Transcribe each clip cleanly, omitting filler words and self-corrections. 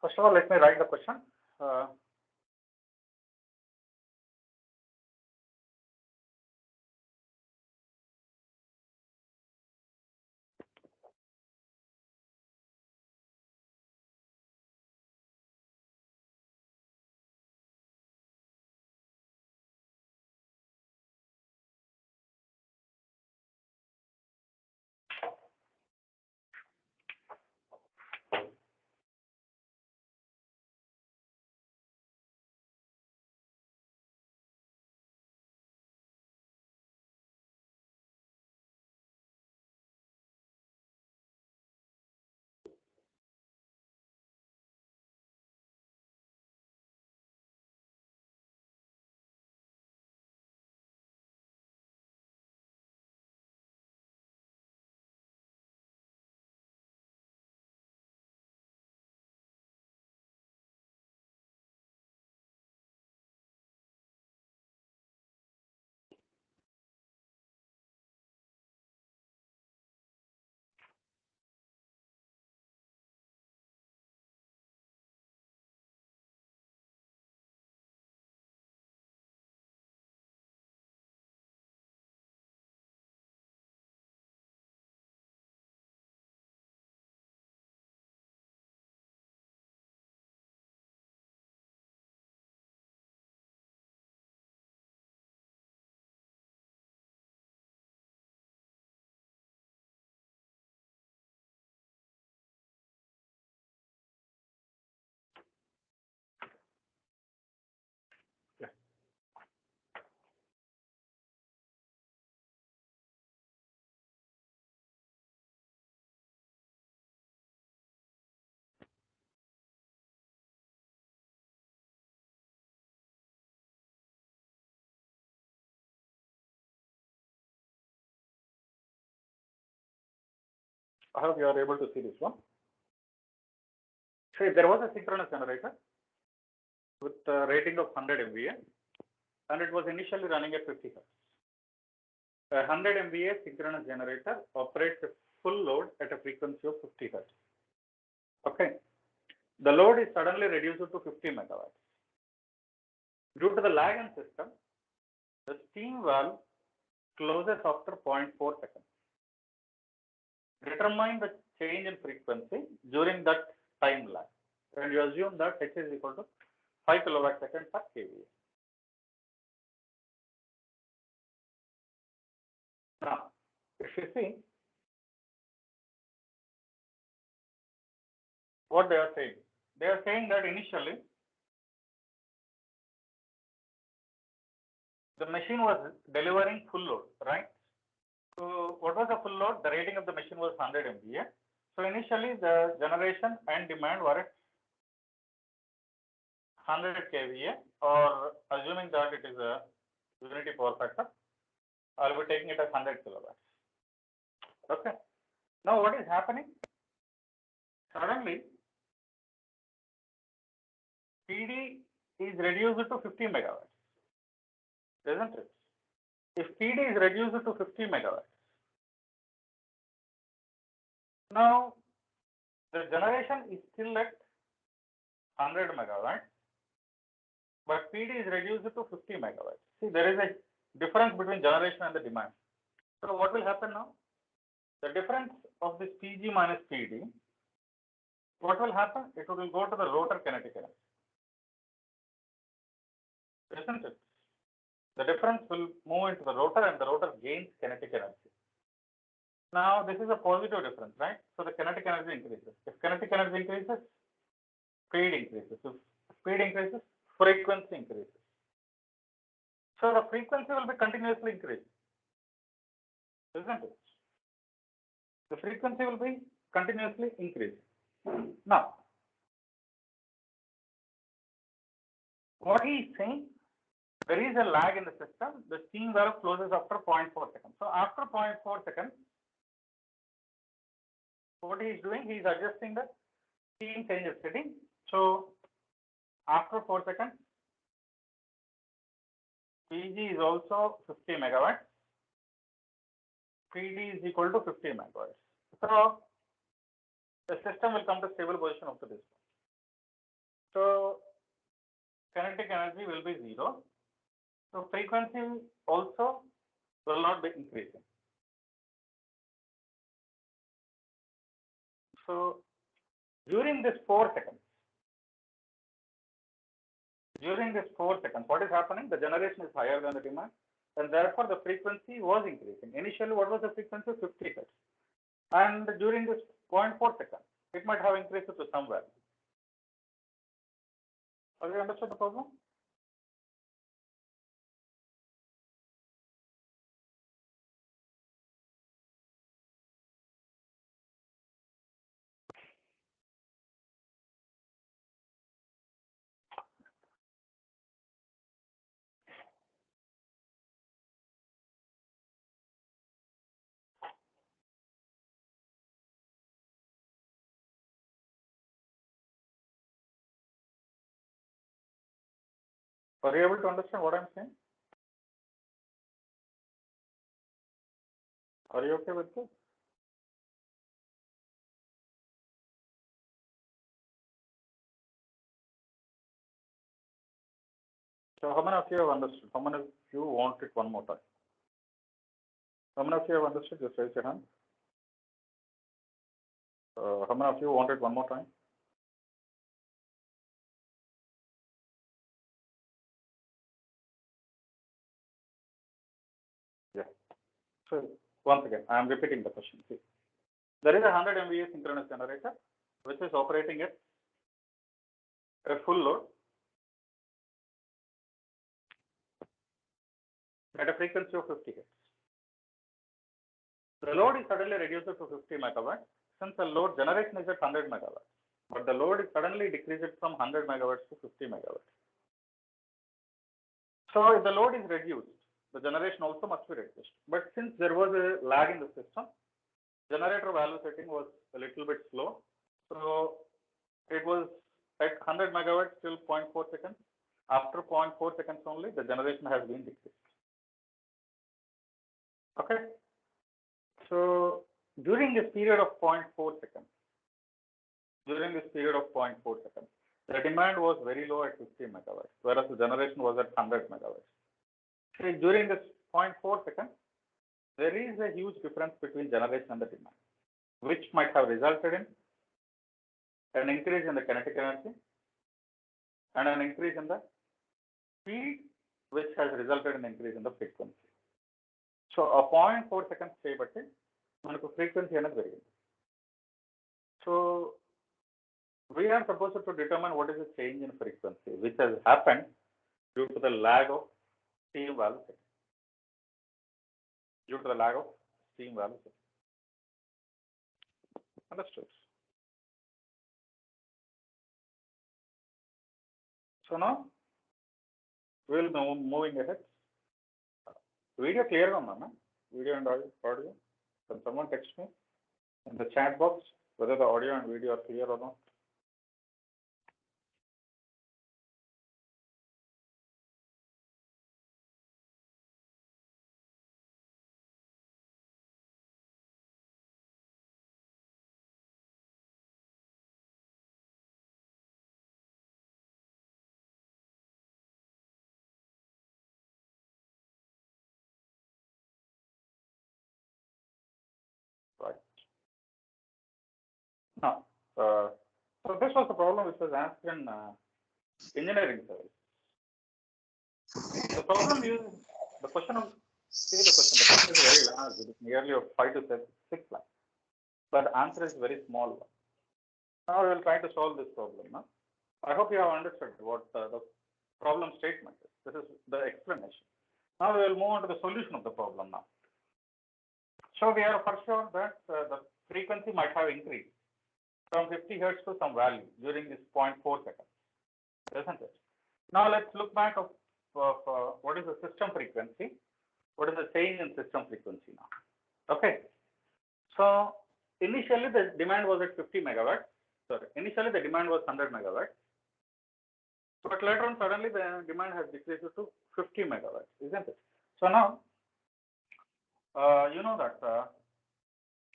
First of all, let me write the question. I hope you are able to see this one. See, there was a synchronous generator with a rating of 100 MVA, and it was initially running at 50 Hz. A 100 MVA synchronous generator operates at full load at a frequency of 50 Hz. Okay. The load is suddenly reduced to 50 megawatts. Due to the lag in system, the steam valve closes after 0.4 seconds. Determine the change in frequency during that time lag, and you assume that H is equal to 5 kilowatt second per kVA. Now, if you see what they are saying that initially the machine was delivering full load, right? So what was the full load? The rating of the machine was 100 MVA. So initially the generation and demand were at 100 kVA, or assuming that it is a unity power factor, I'll be taking it as 100 kilowatts. Okay. Now what is happening? Suddenly PD is reduced to 50 megawatts, isn't it? If PD is reduced to 50 megawatts, now the generation is still at 100 megawatts, but PD is reduced to 50 megawatts. See, there is a difference between generation and the demand. So what will happen now? The difference of this PG minus PD, what will happen? It will go to the rotor kinetic energy, isn't it? The difference will move into the rotor, and the rotor gains kinetic energy. Now this is a positive difference, right? So the kinetic energy increases. If kinetic energy increases, speed increases. If speed increases, frequency increases. So the frequency will be continuously increasing, isn't it? The frequency will be continuously increasing. Now, what he is saying, there is a lag in the system. The steam valve closes after 0.4 seconds. So after 0.4 seconds, what he is doing, he is adjusting the steam change of setting. So after 4 seconds, PG is also 50 megawatts. PD is equal to 50 megawatts. So the system will come to stable position up to this point. So kinetic energy will be 0. So frequency also will not be increasing. So during this 4 seconds, what is happening? The generation is higher than the demand, and therefore the frequency was increasing. Initially, what was the frequency? 50 hertz. And during this 0.4 seconds, it might have increased to some value. Have you understood the problem? Are you able to understand what I'm saying? Are you okay with this? So how many of you have understood? How many of you want it one more time? How many of you have understood? Just raise your hand. How many of you want it one more time? Yeah. So once again, I am repeating the question. See, there is a 100 MVA synchronous generator which is operating at a full load at a frequency of 50 hertz. The load is suddenly reduced to 50 megawatts since the load generation is at 100 megawatts, but the load is suddenly decreased from 100 megawatts to 50 megawatts. So if the load is reduced, the generation also must be reduced. But since there was a lag in the system, generator value setting was a little bit slow. So it was at 100 megawatts till 0.4 seconds. After 0.4 seconds only, the generation has been decreased. Okay. So during this period of 0.4 seconds, the demand was very low at 50 megawatts, whereas the generation was at 100 megawatts. So during this 0.4 seconds, there is a huge difference between generation and the demand, which might have resulted in an increase in the kinetic energy and an increase in the speed, which has resulted in an increase in the frequency. So a 0.4 seconds చేయబట్టి మనకు frequency అనేది పెరిగింది. So we are supposed to determine what is the change in frequency, which has happened due to the lag of steam valve setting. Understood. So now we will be moving ahead. Video clear on ma'am? Video and audio. Can someone text me in the chat box whether the audio and video are clear or not? Right. Now, so this was the problem which was asked in engineering service. The problem is the question of the question is very large. It is nearly of 5 to 6 lakhs, but the answer is very small one. Now we will try to solve this problem. Now, I hope you have understood what the problem statement is. This is the explanation. Now we will move on to the solution of the problem now. So we are for sure that the frequency might have increased from 50 hertz to some value during this 0.4 seconds, isn't it? Now let's look back of what is the system frequency, what is the change in system frequency now. Okay, so initially the demand was at 50 megawatts. Sorry, initially the demand was 100 megawatts, but later on suddenly the demand has decreased to 50 megawatts, isn't it? So now you know that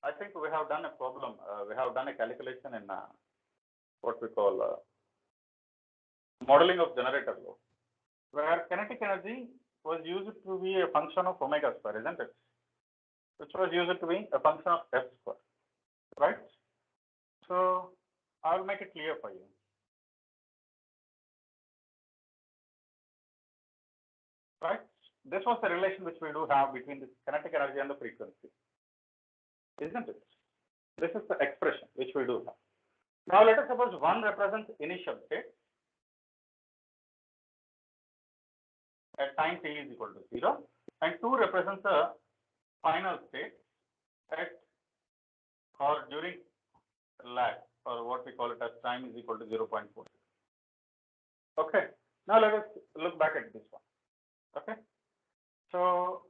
I think we have done a problem. We have done a calculation in what we call modeling of generator load, where kinetic energy was used to be a function of omega square, isn't it? Which was used to be a function of f square, right? So I'll make it clear for you. Right? This was the relation which we do have between the kinetic energy and the frequency, isn't it? This is the expression which we do have. Now let us suppose 1 represents initial state at time t is equal to 0, and 2 represents the final state at or during lag, or what we call it as time is equal to 0.4. Okay. Now let us look back at this one. Okay. So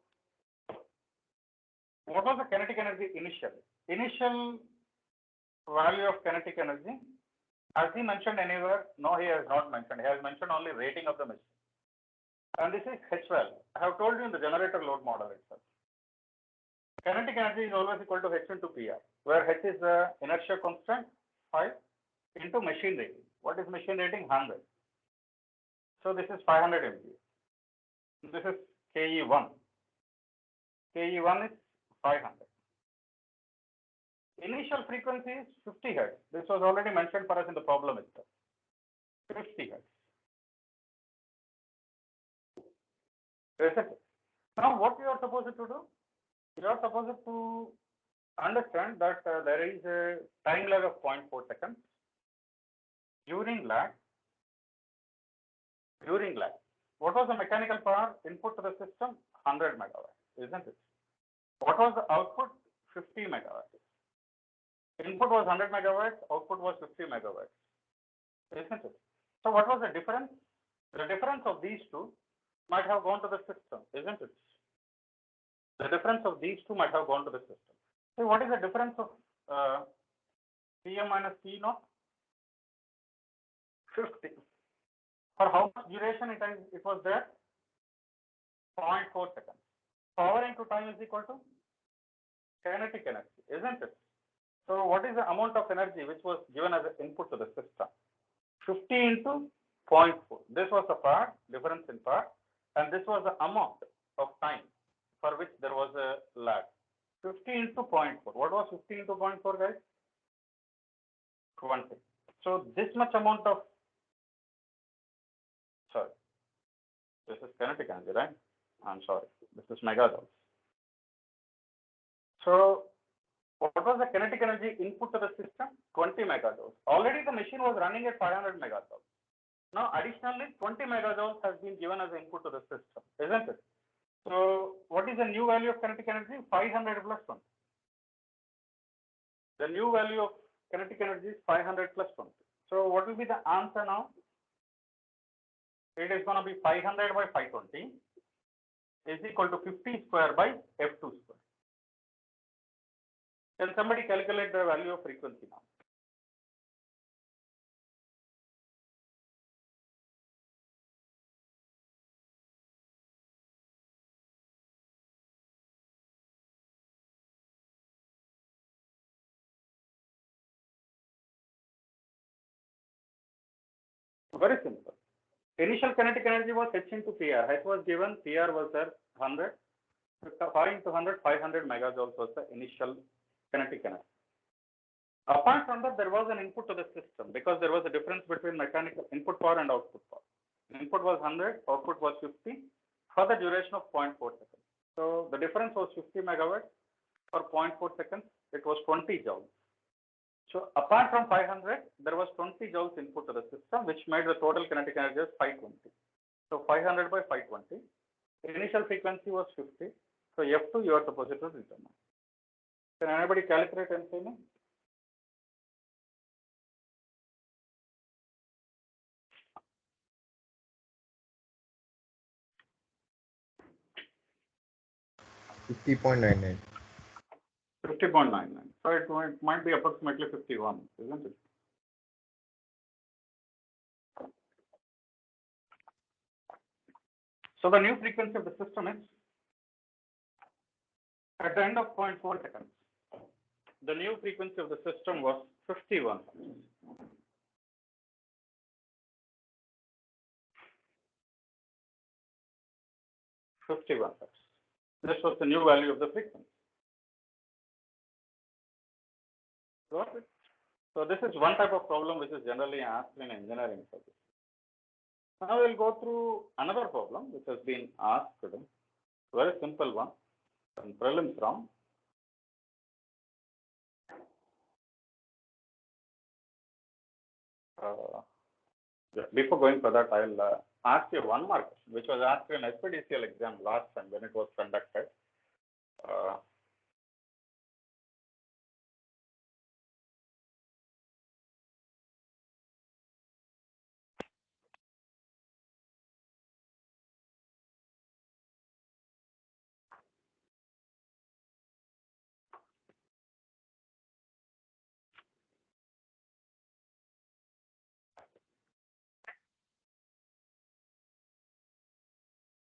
what was the kinetic energy initially? Initial value of kinetic energy, has he mentioned anywhere? No, he has not mentioned. He has mentioned only rating of the machine. And this is H value. I have told you in the generator load model itself. Kinetic energy is always equal to H into PR, where H is the inertia constant, 5, into machine rating. What is machine rating? 100. So this is 500 MPa. This is KE1. KE1 is 500. Initial frequency is 50 Hz. This was already mentioned for us in the problem itself. 50 Hz. Now what you are supposed to do? You are supposed to understand that there is a time lag of 0.4 seconds. During lag, what was the mechanical power input to the system? 100 megawatts, isn't it? What was the output? 50 megawatts. Input was 100 megawatts, output was 50 megawatts, isn't it? So what was the difference? The difference of these two might have gone to the system, isn't it? The difference of these two might have gone to the system. So what is the difference of Pm minus P naught? 50. For how much duration it was there? 0.4 seconds. Power into time is equal to kinetic energy, isn't it? So what is the amount of energy which was given as an input to the system? 50 into 0.4. This was the part, difference in part, and this was the amount of time for which there was a lag. 50 into 0.4. What was 50 into 0.4, guys? 20. So this much amount of, sorry, this is kinetic energy, right? I'm sorry, this is megajoules. So what was the kinetic energy input to the system? 20 megajoules. Already the machine was running at 500 megajoules. Now additionally 20 megajoules has been given as input to the system, isn't it? So what is the new value of kinetic energy? 500 plus 20. The new value of kinetic energy is 500 plus 20. So what will be the answer now? It is going to be 500 by 520 is equal to 50 square by F2 square. Can somebody calculate the value of frequency now? Very simple. Initial kinetic energy was H into PR. H was given, PR was there 100. 5 into 100, 500 megajoules was the initial kinetic energy. Apart from that, there was an input to the system because there was a difference between mechanical input power and output power. Input was 100, output was 50 for the duration of 0.4 seconds. So the difference was 50 megawatts for 0.4 seconds. It was 20 joules. So apart from 500, there was 20 joules input to the system, which made the total kinetic energy as 520. So 500 by 520. Initial frequency was 50. So F2 you are supposed to determine. Can anybody calculate and say me? $50.99. 50.99. So it might be approximately 51, isn't it? So the new frequency of the system is at the end of 0.4 seconds. The new frequency of the system was 51. 51 hertz. This was the new value of the frequency. Got it? So this is one type of problem which is generally asked in engineering subjects. Now we'll go through another problem which has been asked today. Very simple one from prelims round. Before going for that, I'll ask you one more question, which was asked in SPDCL exam last time when it was conducted.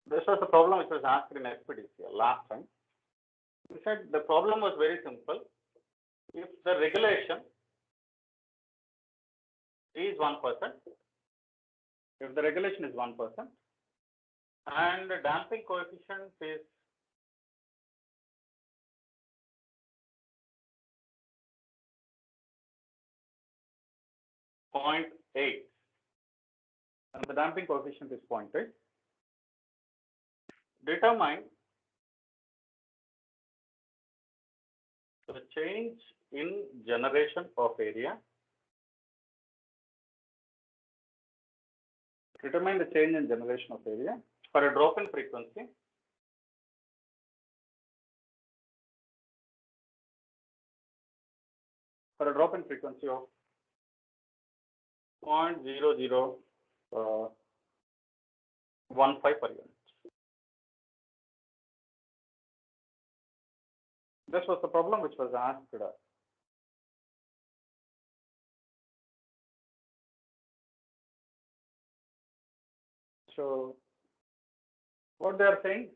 This was the problem which was asked in SPDCL last time. We said the problem was very simple. If the regulation is 1%, if the regulation is 1%, and the damping coefficient is 0.8, and the damping coefficient is 0.8, determine the change in generation of area. Determine the change in generation of area for a drop in frequency of 0.0015 per unit. This was the problem which was asked today. So what they are saying?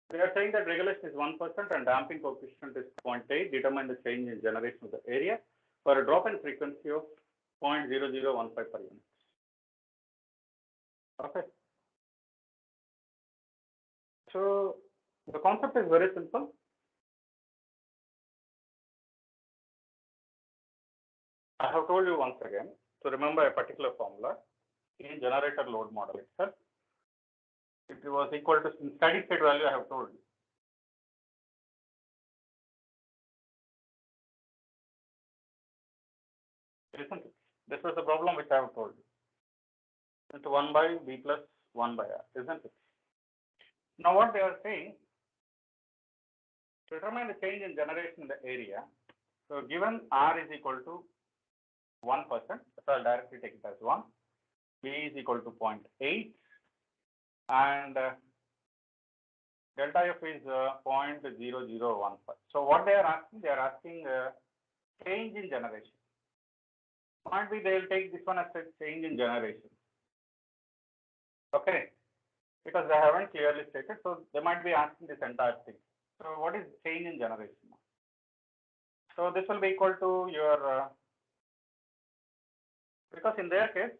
They are saying that regulation is 1% and damping coefficient is 0.8. Determine the change in generation of the area for a drop in frequency of 0.0015 per unit. Okay. So the concept is very simple. I have told you once again to remember a particular formula in generator load model itself. It was equal to steady state value I have told you. Isn't it? This was the problem which I have told you. Into 1 by V plus 1 by R, isn't it? Now what they are saying, determine the change in generation in the area. So given R is equal to 1%, so I'll directly take it as 1. B is equal to 0.8 and delta F is 0.0015. So what they are asking change in generation. Might be they will take this one as a change in generation. Okay, because they haven't clearly stated, so they might be asking this entire thing. So what is change in generation? So this will be equal to your because in their case,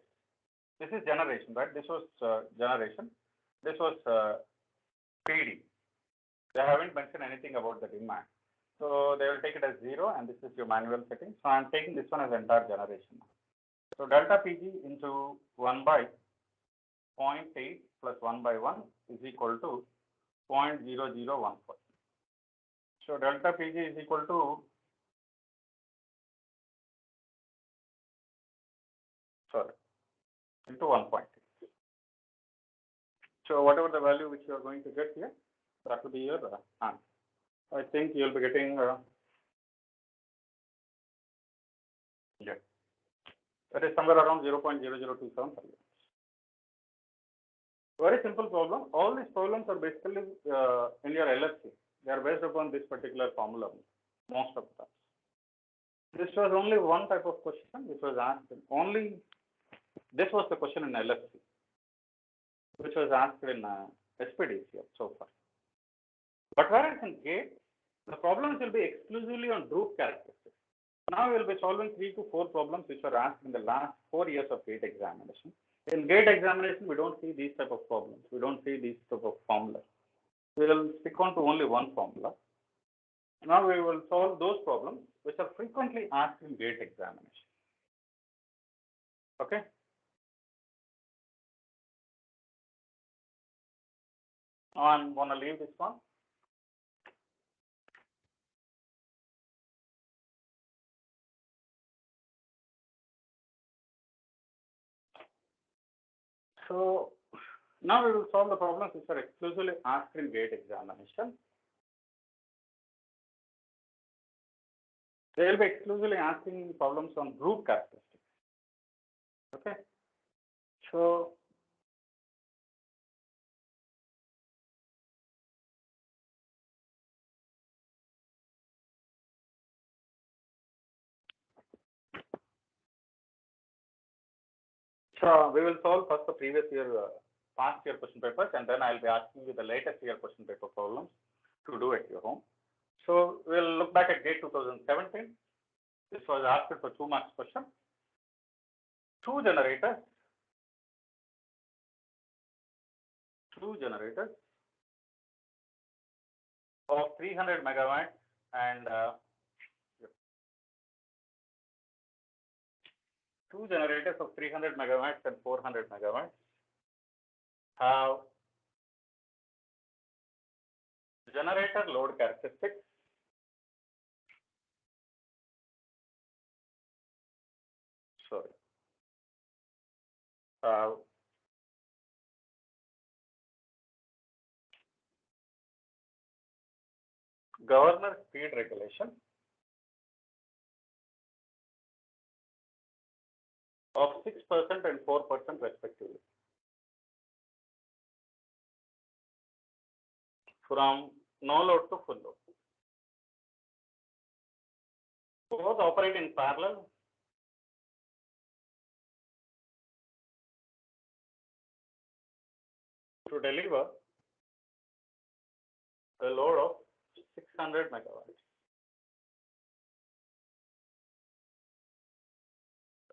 this is generation, right? This was generation. This was PD. They haven't mentioned anything about the demand. So they will take it as 0 and this is your manual setting. So I'm taking this one as entire generation. So delta PG into 1 by 0.8 plus 1 by 1 is equal to 0.0014. So delta PG is equal to into 1.8. So whatever the value which you are going to get here, that will be your answer. I think you'll be getting that is somewhere around 0.0027. Very simple problem. All these problems are basically in your LFC. They are based upon this particular formula most of the time. This was only one type of question which was asked. This was the question in LFC, which was asked in SPDCL so far. But whereas in GATE, the problems will be exclusively on group characteristics. Now we will be solving 3 to 4 problems which were asked in the last 4 years of GATE examination. In GATE examination, we don't see these type of problems. We don't see these type of formulas. we will stick on to only one formula. Now we will solve those problems which are frequently asked in GATE examination. Okay. I'm going to leave this one. So now we will solve the problems which are exclusively asked in GATE examination. They will be exclusively asking problems on group characteristics. Okay. So we will solve first the previous year, past year question papers, and then I'll be asking you the latest year question paper problems to do at your home. So we'll look back at GATE 2017. This was asked for 2 marks question. 2 generators of 300 megawatts and 2 generators of 300 megawatts and 400 megawatts have generator load characteristics governor speed regulation of 6% and 4% respectively from no load to full load. Both operate in parallel to deliver a load of 600 megawatts.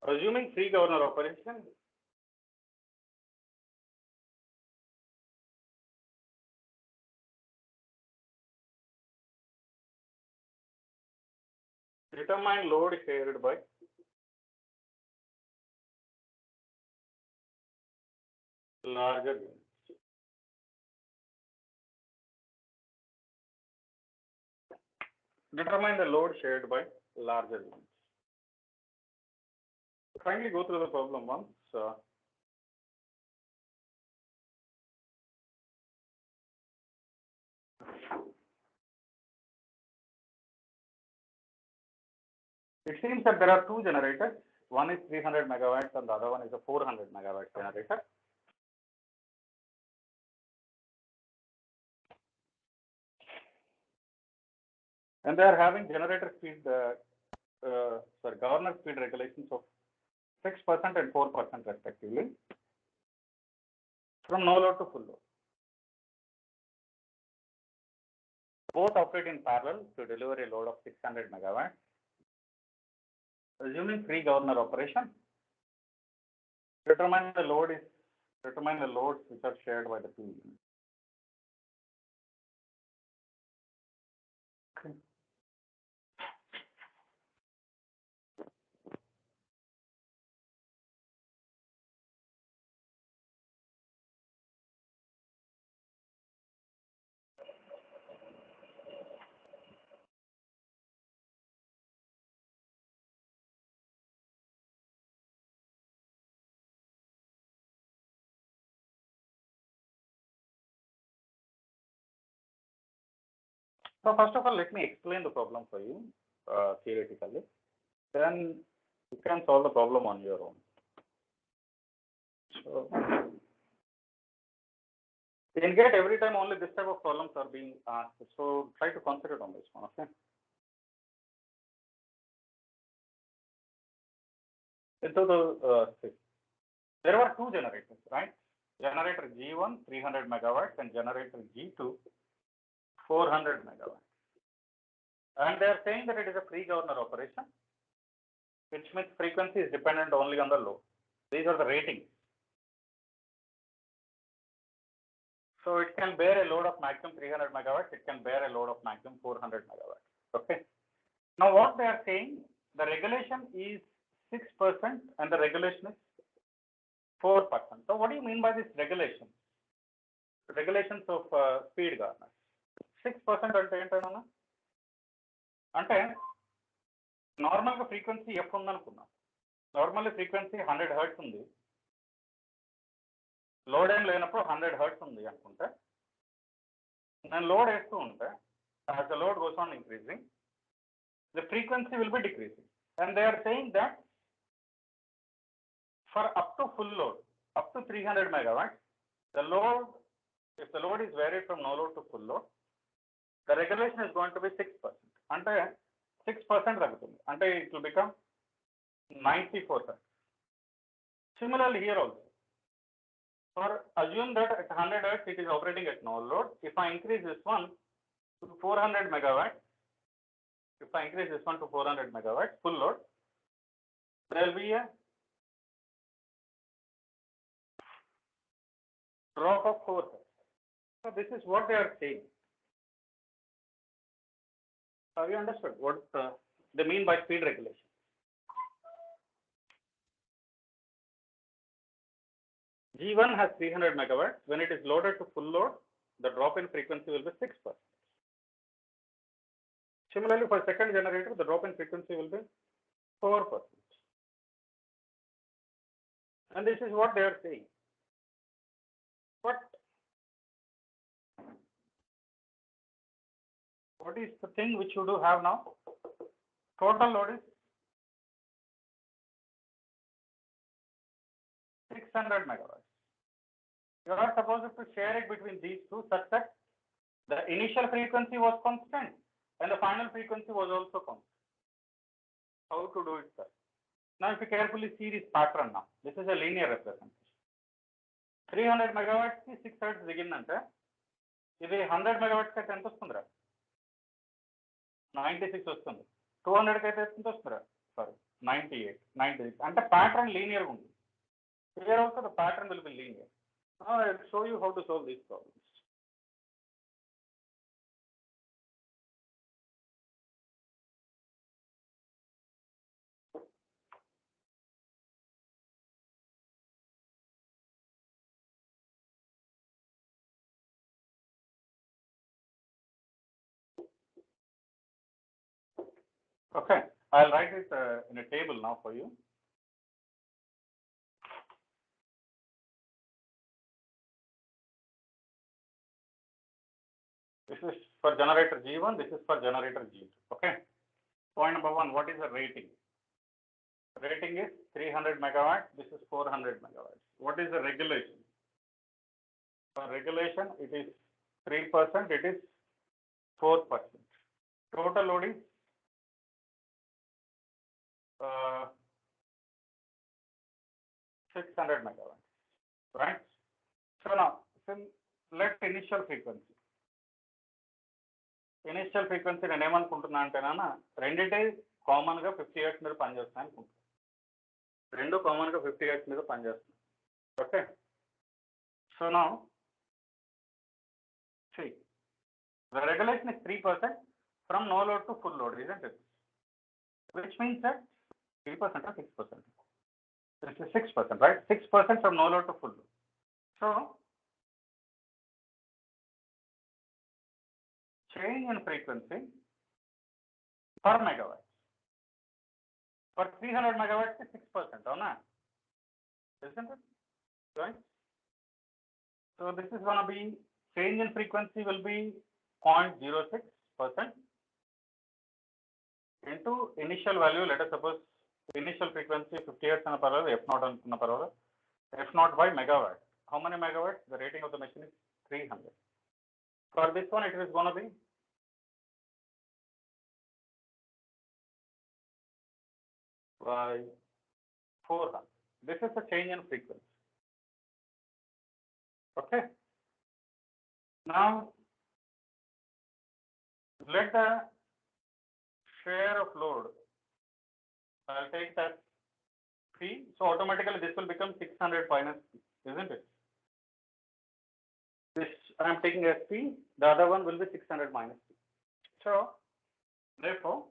Assuming free governor operation, determine load shared by larger units. Determine the load shared by larger units. Kindly go through the problem once. It seems that there are 2 generators. One is 300 megawatts and the other one is a 400 megawatt generator. And they are having generator speed, governor speed regulations of 6% and 4% respectively from no load to full load. Both operate in parallel to deliver a load of 600 megawatts. Assuming free governor operation, determine the loads which are shared by the 2 units. Okay. So first of all, let me explain the problem for you theoretically. Then you can solve the problem on your own. So in GATE, every time only this type of problems are being asked. So try to concentrate on this one, okay? So there were 2 generators, right? Generator G1, 300 megawatts, and generator G2, 400 megawatts. And they are saying that it is a free governor operation, which means frequency is dependent only on the load. These are the ratings. So it can bear a load of maximum 300 megawatts. It can bear a load of maximum 400 megawatts. Okay. Now what they are saying, the regulation is 6% and the regulation is 4%. So what do you mean by this regulation? Regulations of speed governance. 6% అంటే ఏంటన్నా? అంటే నార్మల్గా frequency F ఉందనుకున్నాం. Normal frequency 100 hertz ఉంది. Load ఏం లేనప్పుడు 100 hertz ఉంది అనుకుంటే నేను లోడ్ వేస్తూ ఉంటే as the load goes on increasing, the frequency will be decreasing. And they are saying that for up to full load, up to 300 megawatts, the load, if the load is varied from no load to full load, the regulation is going to be 6%. అంటే 6% తగ్గుతుంది. అంటే it will become 94%. Similarly here also, for assume that at 100 hertz it is operating at no load. If I increase this one to 400 megawatts, if I increase this one to 400 megawatts full load, there will be a drop of 4 hertz. So this is what they are saying. Have you understood what they mean by speed regulation? G1 has 300 megawatts. When it is loaded to full load, the drop in frequency will be 6%. Similarly, for second generator, the drop in frequency will be 4%. And this is what they are saying. But what is the thing which you do have now? Total load is 600 megawatts. You are supposed to share it between these two such that the initial frequency was constant and the final frequency was also constant. How to do it, sir? Now, if you carefully see this pattern now, this is a linear representation. 300 megawatts ki 6 hertz దిగిందంటే ఇది 100 megawatts అయితే ఎంత వస్తుందిరా? 96 వస్తుంది. 200 కి అయితే ఎంత వస్తుందిరా? Sorry 98, 96. అంటే ప్యాటర్న్ లీనియర్ ఉంది. Here also the pattern will be linear. Now I will show you how to solve these problems. Okay, I'll write it in a table now for you. This is for generator G1, this is for generator G2. Okay. Point number 1, what is the rating? Rating is 300 megawatts, this is 400 megawatts. What is the regulation? For regulation, it is 3%, it is 4%. Total load is 600 megawatts, right? So now, let initial frequency. Initial frequency నేను ఏమనుకుంటున్నా అంటేనా రెండిటే కామన్గా 50 hertz మీద పనిచేస్తాను అనుకుంటున్నాను. రెండు కామన్గా 50 hertz మీద పనిచేస్తున్నాను. Okay. So now see, the regulation is 3% from no load to full load, isn't it? Which means that 3% or 6%. This is 6%, right? 6% from no load to full load. So change in frequency per megawatt. For 300 megawatts is 6%, or not? Isn't it? Right? So this is going to be, change in frequency will be 0.06% into initial value. Let us suppose initial frequency 50 hertz and per hour, F0 per hour, F0 by megawatt. How many megawatts? The rating of the machine is 300. For this one, it is going to be by 400. This is the change in frequency. Okay. Now, let the share of load, I'll take that P. So automatically this will become 600 minus P, isn't it? This I am taking as P, the other one will be 600 minus P. So, therefore,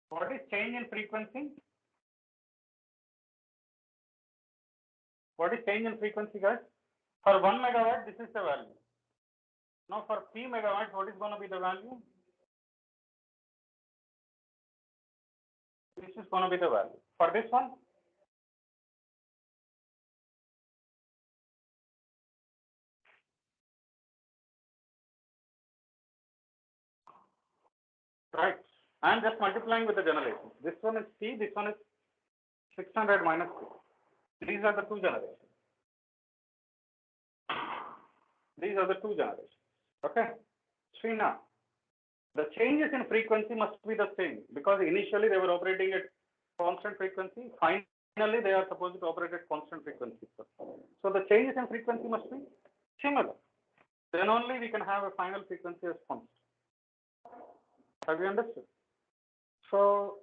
what is change in frequency? What is change in frequency, guys? For 1 megawatt, this is the value. Now, for P megawatts, what is going to be the value? This is going to be the value. For this one, right? I am just multiplying with the generation. This one is P, this one is 600 minus P. These are the two generations. These are the two generations. Okay. See now, the changes in frequency must be the same because initially they were operating at constant frequency. Finally, they are supposed to operate at constant frequency. So the changes in frequency must be similar. Then only we can have a final frequency as constant. Have you understood? So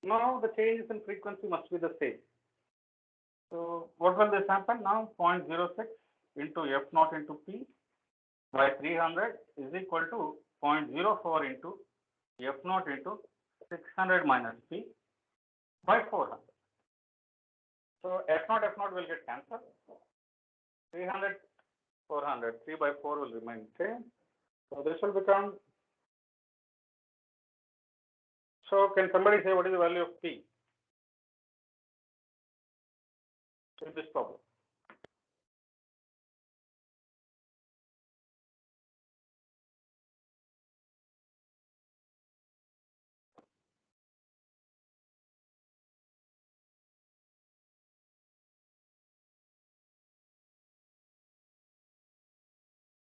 now the changes in frequency must be the same. So what will this happen now? 0.06 into F naught into P by 300 is equal to 0.04 into F naught into 600 minus P by 400. So F naught will get cancelled. 300, 400, 3 by 4 will remain same. So this will become. So can somebody say what is the value of P in this problem?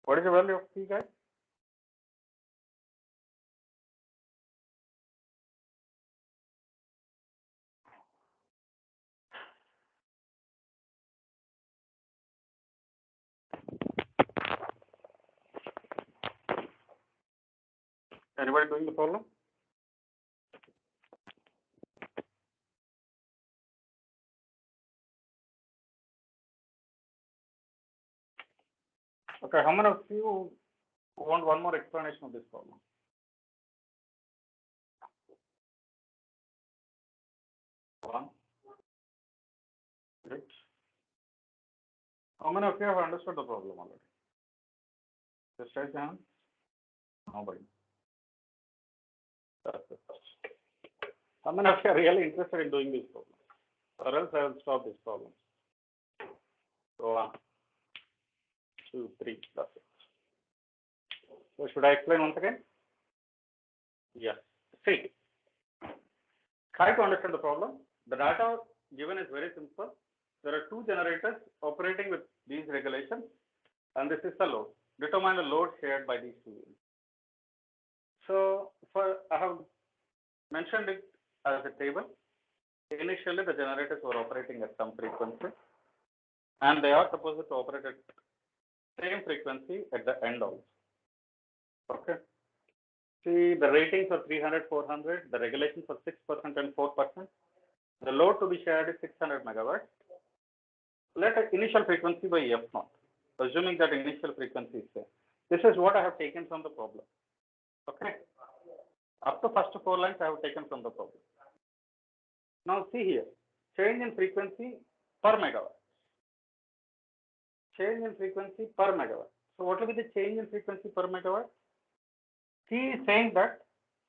What is the value of P, guys? Anybody doing the problem? Okay, how many of you want one more explanation of this problem? One. Great. How many of you have understood the problem already? Just raise your hand. Nobody. That's the first. How many of you are really interested in doing this problem? Or else I will stop this problem. So 1, 2, 3, that's it. So should I explain once again? Yes. See, try to understand the problem. The data given is very simple. There are two generators operating with these regulations, and this is the load. Determine the load shared by these two units. So I have mentioned it as a table. Initially, the generators were operating at some frequency, and they are supposed to operate at same frequency at the end also. Okay. See, the ratings are 300, 400. The regulations are 6% and 4%. The load to be shared is 600 megawatts. Let an initial frequency by F naught, assuming that initial frequency is there. This is what I have taken from the problem. Okay. Up to first 4 lines I have taken from the problem. Now see here, change in frequency per megawatt. Change in frequency per megawatt. So what will be the change in frequency per megawatt? He is saying that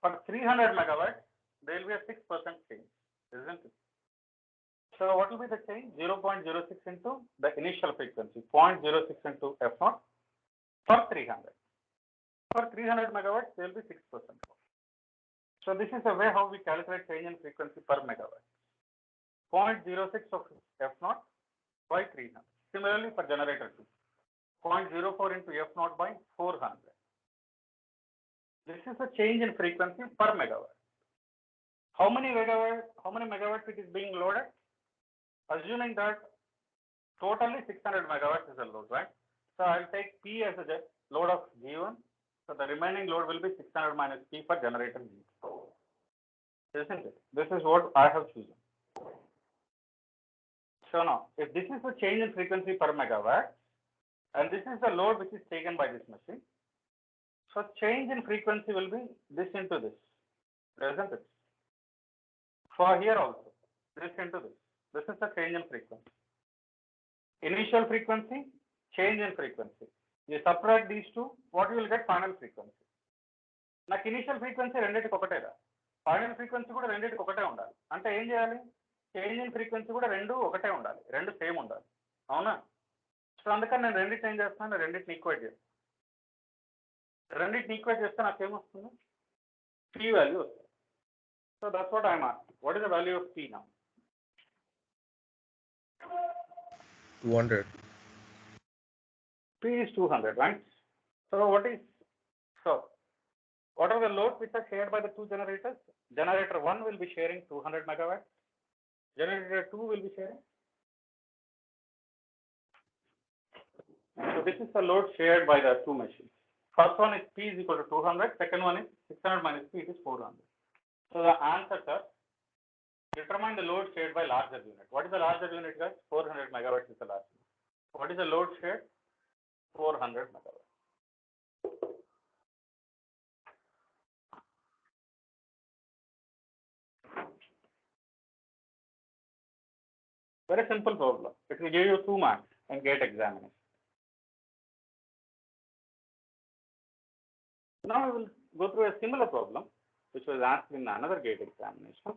for 300 megawatts, there will be a 6% change, isn't it? So what will be the change? 0.06 into the initial frequency, 0.06 into F naught for 300. For 300 megawatts, there will be 6%. So this is the way how we calculate change in frequency per megawatt. 0.06 of F naught by 300. Similarly for generator 2, 0.04 into F naught by 400. This is the change in frequency per megawatt. How many megawatts it is being loaded? Assuming that totally 600 megawatts is a load, right? So I'll take P as a load of G1. So the remaining load will be 600 minus P for generator G2. Isn't it? This is what I have chosen. So now, if this is the change in frequency per megawatt, and this is the load which is taken by this machine. So change in frequency will be this into this, isn't it? For here also, this into this. This is the change in frequency. Initial frequency, change in frequency. You subtract these two, what you will get? Final frequency. నాకు initial frequency రెండింటికి ఒకటేరా, final frequency కూడా రెండింటికి ఒకటే ఉండాలి. అంటే ఏం చేయాలి? Change in frequency కూడా రెండు ఒకటే ఉండాలి, రెండు సేమ్ ఉండాలి, అవునా? సో అందుకని నేను రెండింటిని ఏం చేస్తున్నాను, రెండింటిని ఈక్వేట్ చేస్తాను. రెండింటిని ఈక్వేట్ చేస్తే నాకేమొస్తుంది? పీ వాల్యూ వస్తుంది. So that's what I'm asking. What is the value of P now? 200. P is 200, right? So what are the loads which are shared by the two generators? Generator 1 will be sharing 200 megawatts. Generator 2 will be sharing. So this is the load shared by the two machines. First one is P is equal to 200. Second one is 600 minus P, it is 400. So the answers are: determine the load shared by larger unit. What is the larger unit, guys? 400 megawatts is the larger unit. What is the load shared? 400 megawatts. Very simple problem. It will give you 2 marks in GATE examination. Now we will go through a similar problem which was asked in another GATE examination.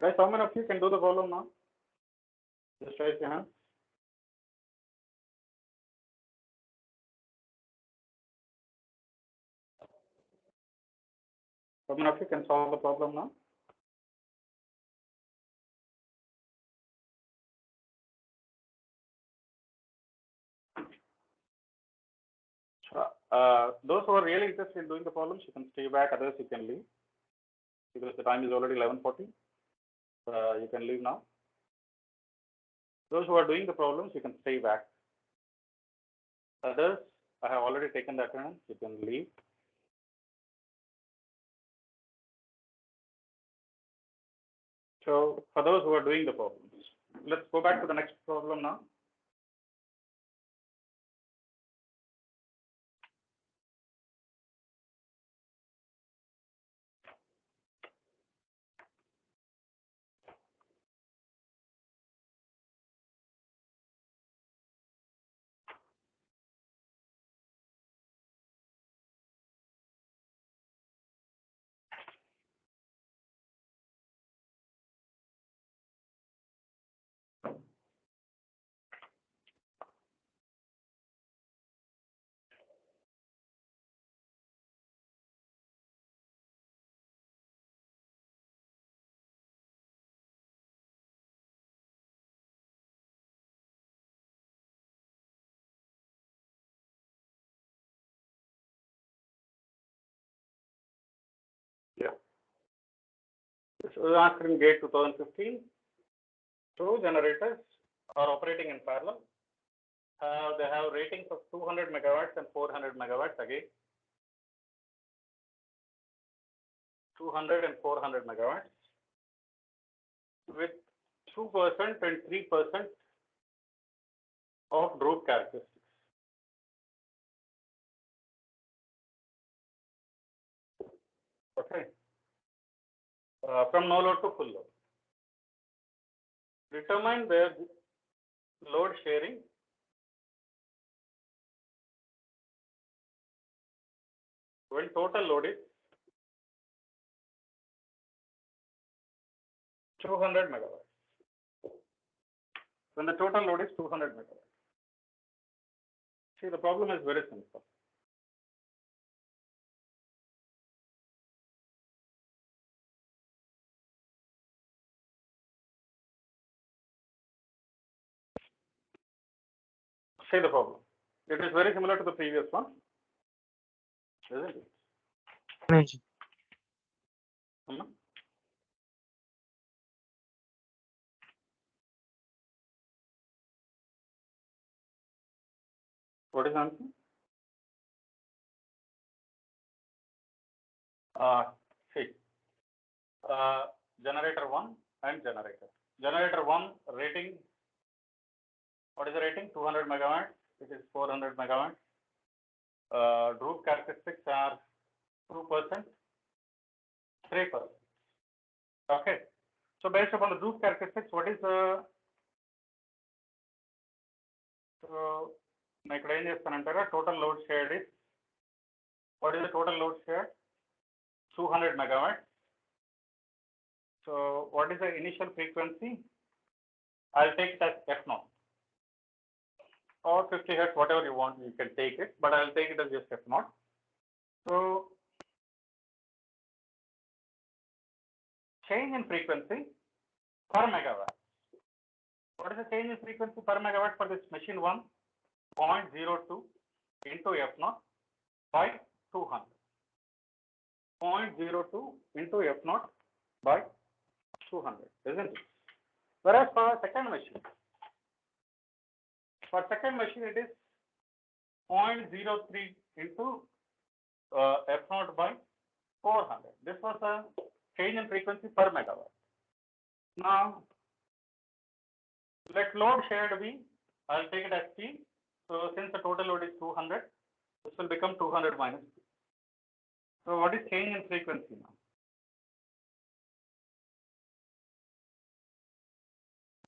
Guys, how many of you can do the problem now? Just raise your hand. How many of you can solve the problem now? Those who are really interested in doing the problems, you can stay back. Others, you can leave because the time is already 11:40. You can leave now. Those who are doing the problems, you can stay back. Others, I have already taken the attendance. You can leave. So for those who are doing the problems, let's go back to the next problem now. Yeah. This was asked in GATE 2015. Two generators are operating in parallel. They have ratings of 200 megawatts and 400 megawatts again. 200 and 400 megawatts with 2% and 3% of Drude characteristics. Okay. From no load to full load. Determine their load sharing when total load is 200 megawatts. When the total load is 200 megawatts. See, the problem is very simple. See the problem. It is very similar to the previous one, isn't it? नहीं जी। Hmm? What is the answer? See, generator 1 and generator. Generator 1 rating, what is the rating? 200 megawatts. It is 400 megawatts. Droop characteristics are 2%, 3%. Okay. So based upon the droop characteristics, what is the total load shared is, what is the total load shared? 200 megawatts. So what is the initial frequency? I'll take it as F0 or 50 hertz, whatever you want, you can take it, but I'll take it as just F0. So change in frequency per megawatt. What is the change in frequency per megawatt for this machine 1? 0.02 into F0 by 200. 0.02 into F0 by 200, isn't it? Whereas for second machine, it is 0.03 into F0 by 400. This was a change in frequency per megawatt. Now, let load shared be, I'll take it as P. So since the total load is 200, this will become 200 minus P. So what is change in frequency now?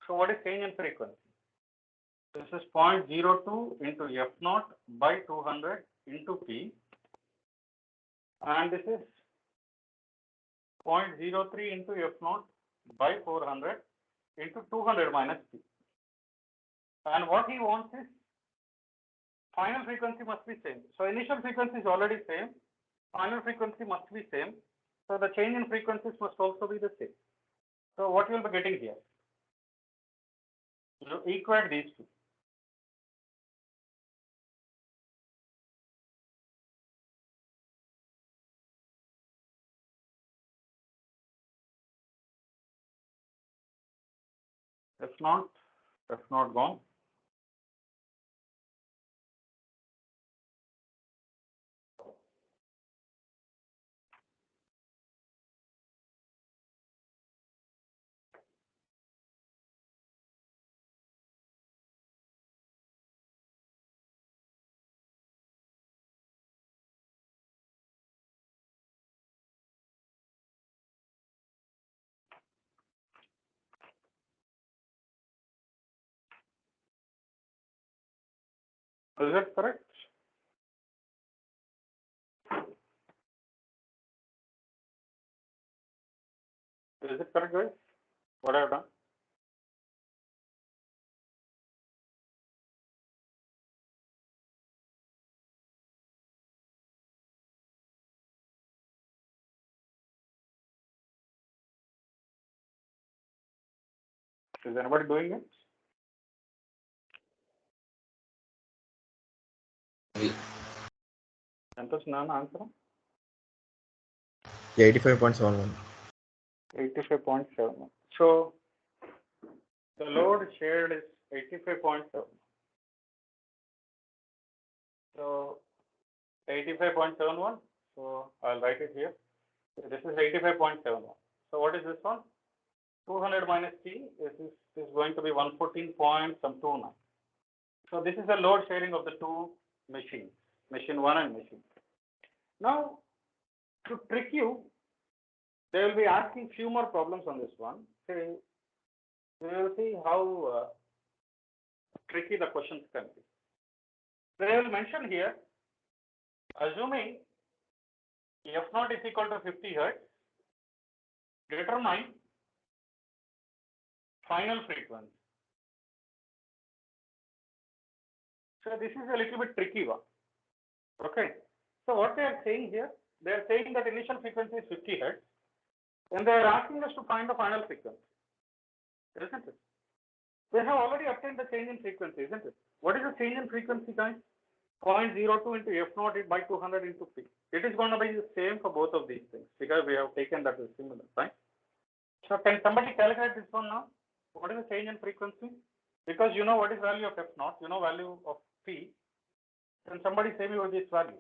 So what is change in frequency? This is 0.02 into F0 by 200 into P. And this is 0.03 into F0 by 400 into 200 minus P. And what he wants is final frequency must be same. So initial frequency is already same. Final frequency must be same. So the change in frequencies must also be the same. So what you will be getting here? You equate these two. F0 gone. Is that correct? Is it correct, guys? What I have done? Is anybody doing it? Santosh, Nana, answer. 85.71. 85.7. So the load shared is 85.7. So 85.71. So I'll write it here. This is 85.71. So what is this one? 200 minus T is going to be 114.29. So this is the load sharing of the two machines, machine 1 and machine 2. Now, to trick you, they will be asking few more problems on this one. So we will see how tricky the questions can be. They will mention here, assuming F0 is equal to 50 hertz, determine final frequency. So this is a little bit tricky one. Okay. So what they are saying here, they are saying that initial frequency is 50 hertz, and they are asking us to find the final frequency, isn't it? We have already obtained the change in frequency, isn't it? What is the change in frequency, guys? 0.02 into f naught by 200 into p. It is going to be the same for both of these things because we have taken that as similar, right? So can somebody calculate this one now? What is the change in frequency? Because you know what is value of f naught, you know value of p. Can somebody say me what is this value?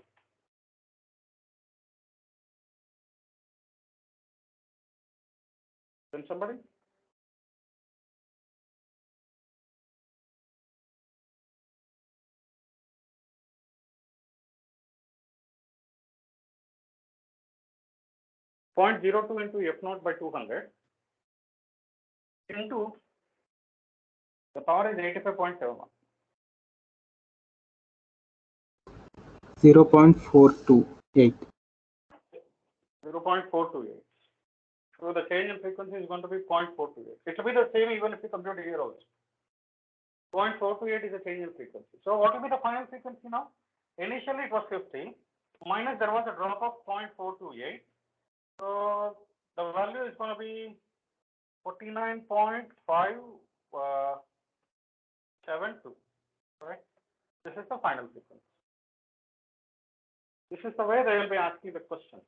Can somebody? Point 0.02 into f naught by 200 into the power is 85.71. 0.428. 0.428. So the change in frequency is going to be 0.428. It will be the same even if you compute here also. 0.428 is a change in frequency. So what will be the final frequency now? Initially it was 50, minus there was a drop of 0.428. So the value is going to be 49.572. Right? This is the final frequency. This is the way they will be asking the questions.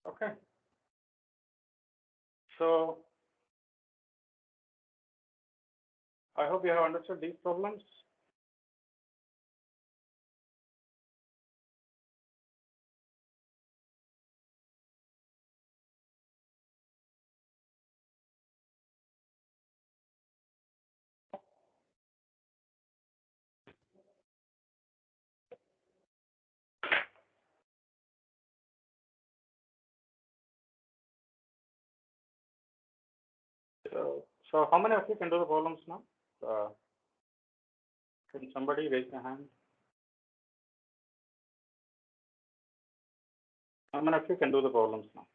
Okay. So I hope you have understood these problems. So how many of you can do the problems now? Can somebody raise their hand? How many of you can do the problems now?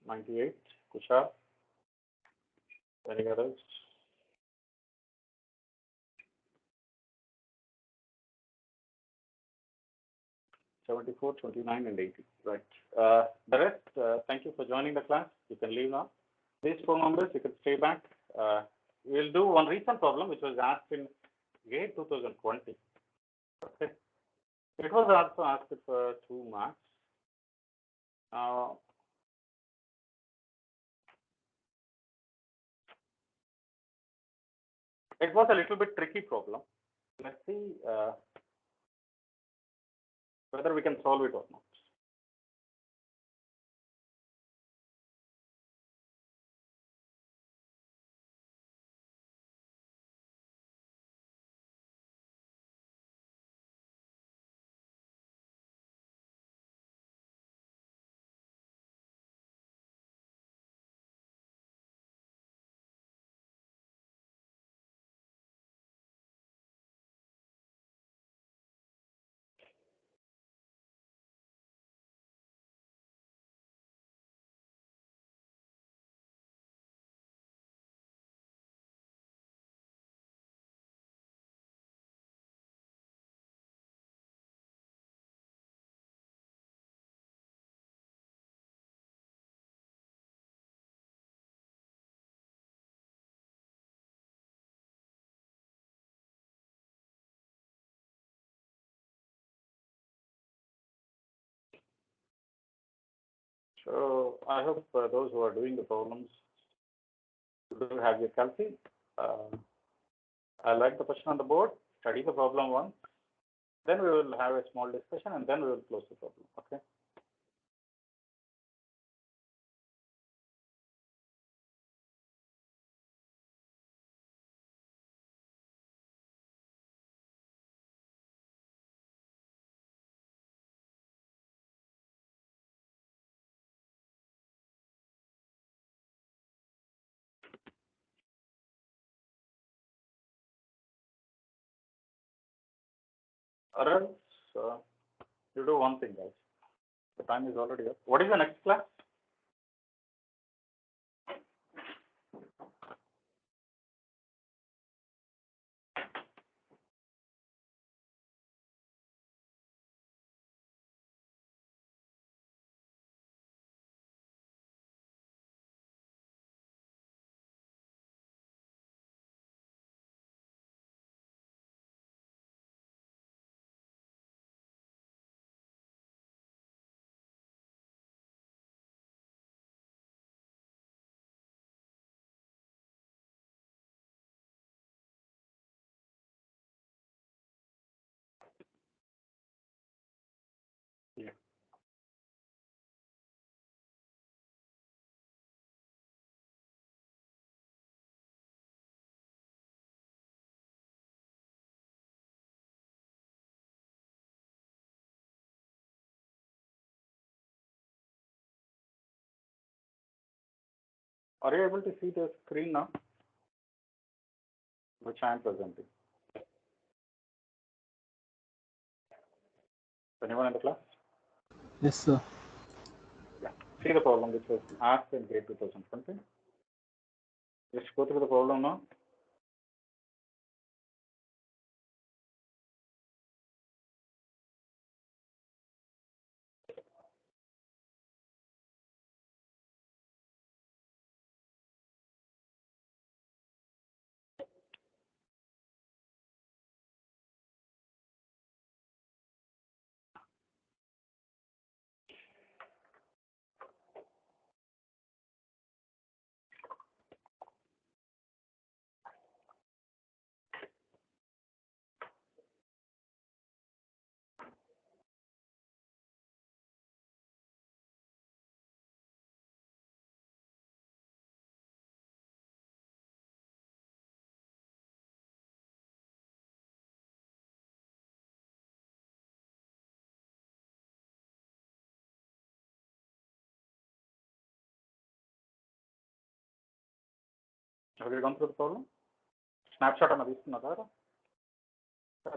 $98, Kushal, any others? $74, $29, and $80. Right. The rest, thank you for joining the class. You can leave now. These four numbers, you can stay back. We'll do one recent problem which was asked in GATE 2020. Okay. It was also asked for 2 marks. Now, it was a little bit tricky problem. Let's see whether we can solve it or not. So I hope those who are doing the problems do have your calculus. I like the question on the board. Study the problem once. Then we will have a small discussion and then we will close the problem. Okay. Or else you do one thing, guys. The time is already up. What is the next class? Are you able to see the screen now, which I am presenting? Anyone in the class? Yes, sir. Yeah. See the problem which was asked in grade 2020. Let's go through the problem now. Have you gone through the problem? Snapshot on this another.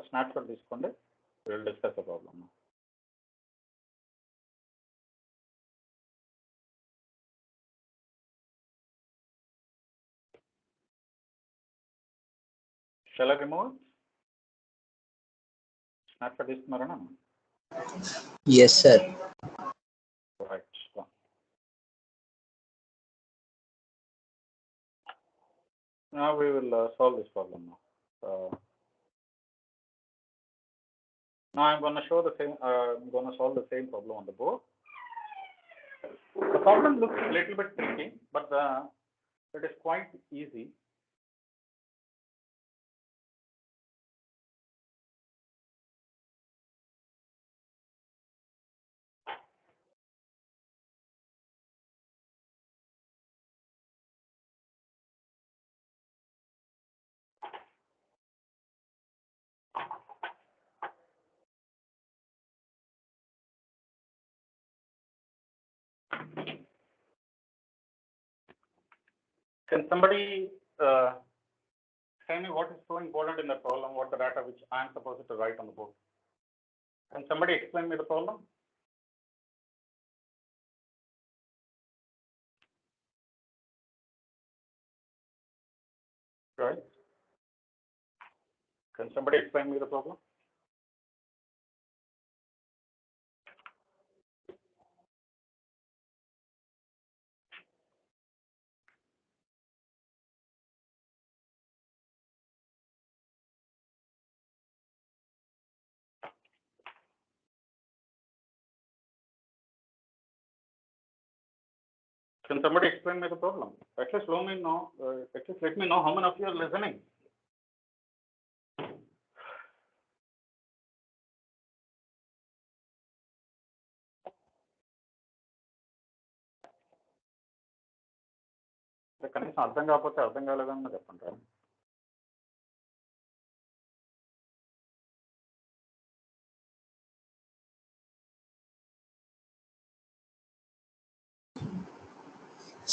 Snapshot this one. We will discuss the problem now. Shall I remove it? Snapshot this Marana. Yes, sir. Right. Done. Now we will solve this problem now. Now I'm going to show the same. I'm going to solve the same problem on the board. The problem looks a little bit tricky, but it is quite easy. Can somebody tell me what is so important in the problem? What the data which I am supposed to write on the board? Can somebody explain me the problem? Right? Can somebody explain me the problem? Can somebody explain me the problem? At least let me know. At least let me know how many of you are listening. కనీసం అర్థం కాకపోతే అర్థం కాలేదని చెప్పండి.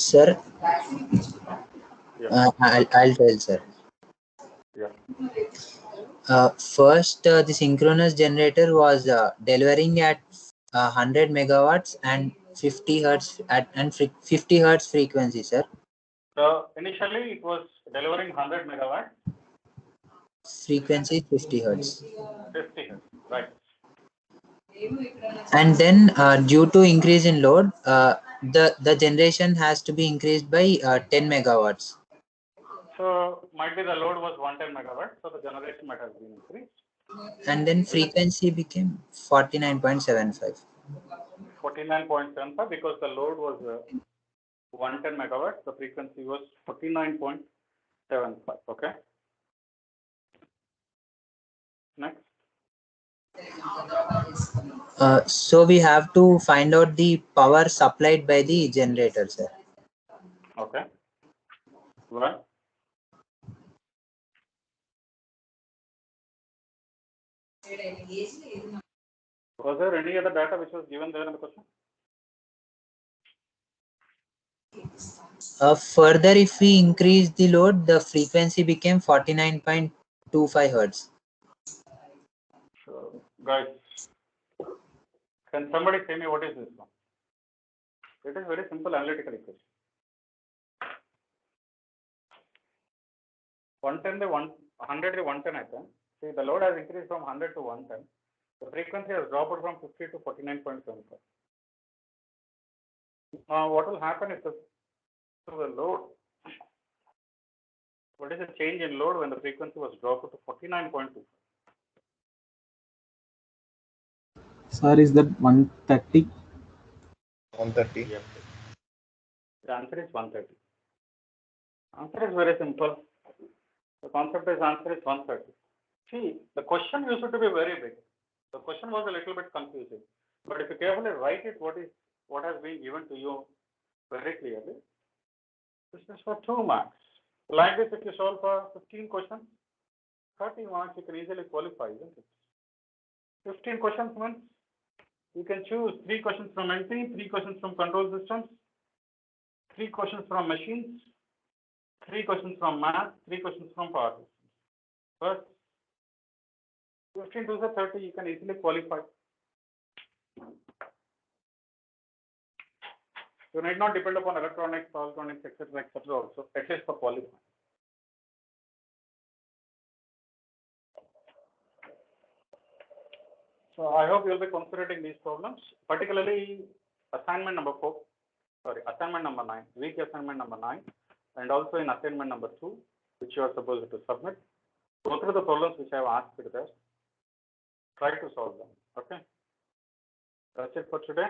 Sir, Yeah. I'll tell, sir. Yeah. First, the synchronous generator was delivering at 100 megawatts and 50 hertz and 50 hertz frequency, sir. So initially it was delivering 100 megawatt. Frequency 50 hertz. 50 hertz, right. And then due to increase in load, the generation has to be increased by 10 megawatts. So might be the load was 110 megawatt, so the generation might have been increased. And then frequency became 49.75. 49.75 because the load was 110 megawatts, the frequency was 49.75. Okay. Next. So we have to find out the power supplied by the generator, sir. Okay. Right. Was there any other data which was given there in the question? Further, if we increase the load, the frequency became 49.25 hertz. So, guys, can somebody tell me what is this one? It is very simple analytical equation. 110 to 100 to 110 అయితే, see the load has increased from 100 to 110. The frequency has dropped from 50 to 49.75. Now what will happen is the load, what is the change in load when the frequency was dropped to 49.25? Sir, is that 130? 130. Yes. The answer is 130. Answer is very simple. The concept is answer is 130. See, the question used to be very big. The question was a little bit confusing. But if you carefully write it, what has been given to you very clearly, this is for 2 marks. Like this, if you solve for 15 questions, 30 marks, you can easily qualify, isn't it? 15 questions means you can choose 3 questions from NP, 3 questions from control systems, 3 questions from machines, 3 questions from math, 3 questions from power systems. But 15 to the 30, you can easily qualify. You need not depend upon electronics, etc., also, at least for qualifying. So I hope you'll be considering these problems, particularly assignment number 9, week assignment number 9, and also in assignment number 2, which you are supposed to submit. Go through the problems which I have asked you there. Try to solve them. Okay. That's it for today.